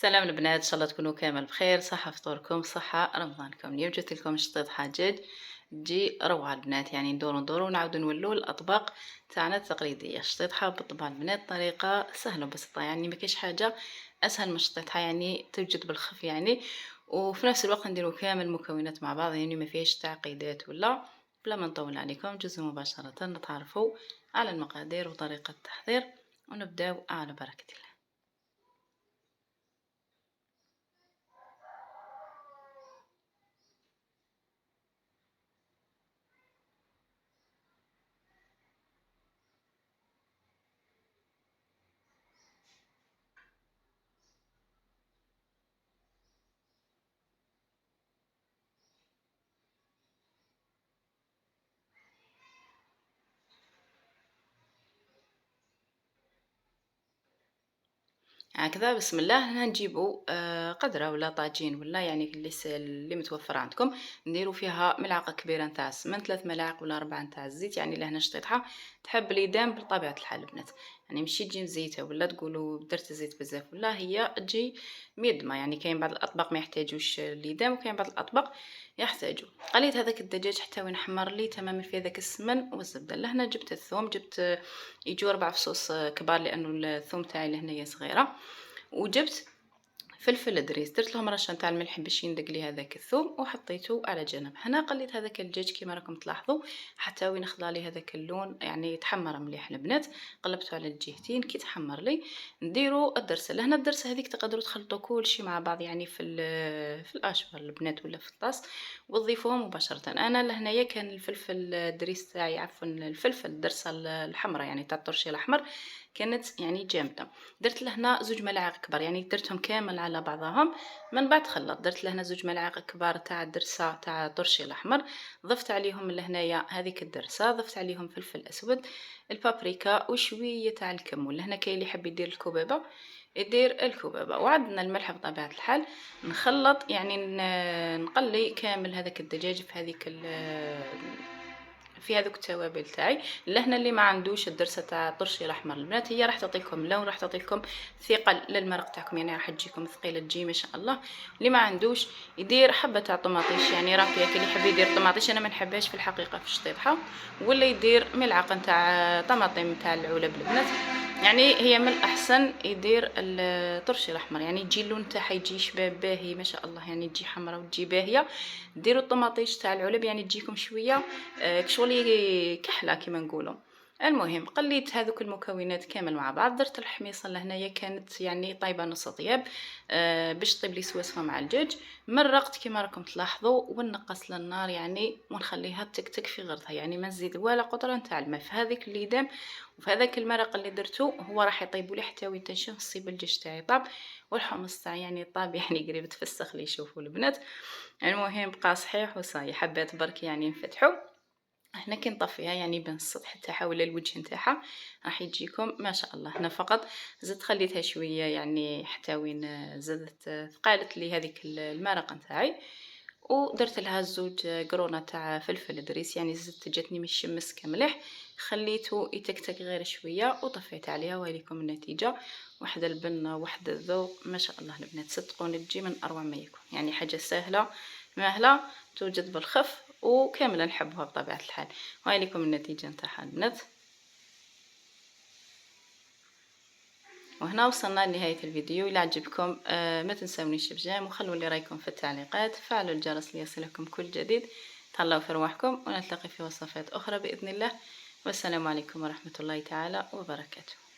سلام البنات، ان شاء الله تكونوا كامل بخير، صحة فطوركم، صحة رمضانكم. اليوم جبت لكم شطيط حاجات تجي روعة البنات، يعني ندورو ونعاودو نولوا الاطباق تاعنا التقليدية. شطيطها بالطبع البنات طريقة سهلة وبسيطة، يعني ما كاينش حاجة اسهل من شطيطها، يعني توجد بالخف يعني. وفي نفس الوقت نديرو كامل المكونات مع بعض، يعني ما فيهاش تعقيدات ولا. بلا ما نطول عليكم، جزء مباشرة نتعرفوا على المقادير وطريقة التحضير، ونبداو على بركة الله. هكذا بسم الله هنجيبوا قدرة ولا طاجين ولا يعني اللي متوفر عندكم. نديروا فيها ملعقة كبيرة نتاع السمن، 3 ملاعق ولا 4 نتاع الزيت، يعني لهنا شطيطها تحب ليدام بطبيعة الحال البنات، يعني ماشي تجي مزيتة ولا تقولوا درت الزيت بزاف، ولا هي تجي ميدمة. يعني كاين بعض الأطباق ما يحتاجوش ليدام، وكاين بعض الأطباق يحتاجوا. قليت هذاك الدجاج حتى وين حمر لي تماما في هذاك السمن والزبدة. لهنا جبت الثوم، جبت يجوا 4 فصوص كبار لأنه الثوم تاعي لهنايا صغيرة، وجبت فلفل دريس، درت لهم رشه نتاع الملح باش يندق لي هذاك الثوم وحطيته على جنب. هنا قليت هذاك الدجاج كيما راكم تلاحظوا حتى وين خضع لي هذاك اللون، يعني تحمر مليح البنات. قلبته على الجهتين كي تحمر لي نديروا الدرسه. لهنا الدرسه هذيك تقدروا تخلطوا كل شيء مع بعض، يعني في الاشبر البنات ولا في الطاس وتضيفوه مباشره. انا لهنايا كان الفلفل الدريس تاعي، عفوا الفلفل الدرسه الحمراء يعني تاع الطرشي الاحمر، كانت يعني جامده. درت لهنا 2 ملاعق كبار، يعني درتهم كامل على بعضهم. من بعد خلط درت لهنا 2 ملاعق كبار تاع الدرسه تاع الطرشي الاحمر، ضفت عليهم لهنايا هذيك الدرسه، ضفت عليهم فلفل اسود، البابريكا وشويه تاع الكمون. لهنا كاين اللي يحب يدير الكبيبه يدير الكبيبه، وعندنا الملح بطبيعه الحال. نخلط يعني نقلي كامل هذاك الدجاج في هذوك التوابل تاعي. لهنا اللي ما عندوش الدرسه تاع الطرشي الاحمر البنات، هي راح تعطيكم لون، راح تعطيكم ثقل للمرق تاعكم، يعني راح تجيكم ثقيله تجي ما شاء الله. اللي ما عندوش يدير حبه تاع طماطيش، يعني رابيه اللي يحب يدير طماطيش، انا ما نحبهاش في الحقيقه في الشطيطه، ولا يدير ملعقه تاع طماطم تاع العلب البنات. يعني هي من الاحسن يدير الطرشي الاحمر، يعني تجي اللون تاعها يجي شباب باهي ما شاء الله، يعني تجي حمراء وتجي باهيه. ديروا الطماطيش تاع العلب يعني تجيكم شويه كشغلي كحله كيما نقولوا. المهم قليت هذوك المكونات كامل مع بعض، درت الحميصه لهنايا كانت يعني طايبه نص طياب باش طيب لي سواسفه مع الدجاج. مرقت كيما راكم تلاحظوا ونقص للنار يعني، ونخليها تكتك في غرضها، يعني ما نزيد ولا قطره نتاع الماء في هذيك الليدام وفي هذاك المرق اللي درتو، هو راح يطيب لي حتى وين تنشوف الصيب الدجاج تاعي طاب، والحمص تاعي يعني طاب يعني قريب تفسخ لي يشوفوا البنات. المهم بقى صحيح وصاي، حبات برك يعني نفتحو. هنا كي نطفيها يعني بين السطح تاعها ولا الوجه نتاعها راح يجيكم ما شاء الله. هنا فقط زدت خليتها شويه يعني حتى وين زادت ثقالت لي هذيك المرقه نتاعي، ودرت لها 2 قرونه تاع فلفل دريس، يعني زدت جاتني مش مسكه مليح، خليته يتكتك غير شويه وطفيت عليها، وهليكم النتيجه. واحده البنه واحده الذوق ما شاء الله البنات، صدقوني تجي من اروع ما يكون، يعني حاجه سهله ماهله توجد بالخف وكامله نحبوها بطبيعه الحال. وهاي لكم النتيجه نتاعها البنات. وهنا وصلنا لنهايه الفيديو. الى عجبكم ما تنسونيش بجيم، وخلوا لي رايكم في التعليقات، فعلوا الجرس ليصلكم كل جديد. تهلاو في رواحكم، ونلتقي في وصفات اخرى باذن الله. والسلام عليكم ورحمه الله تعالى وبركاته.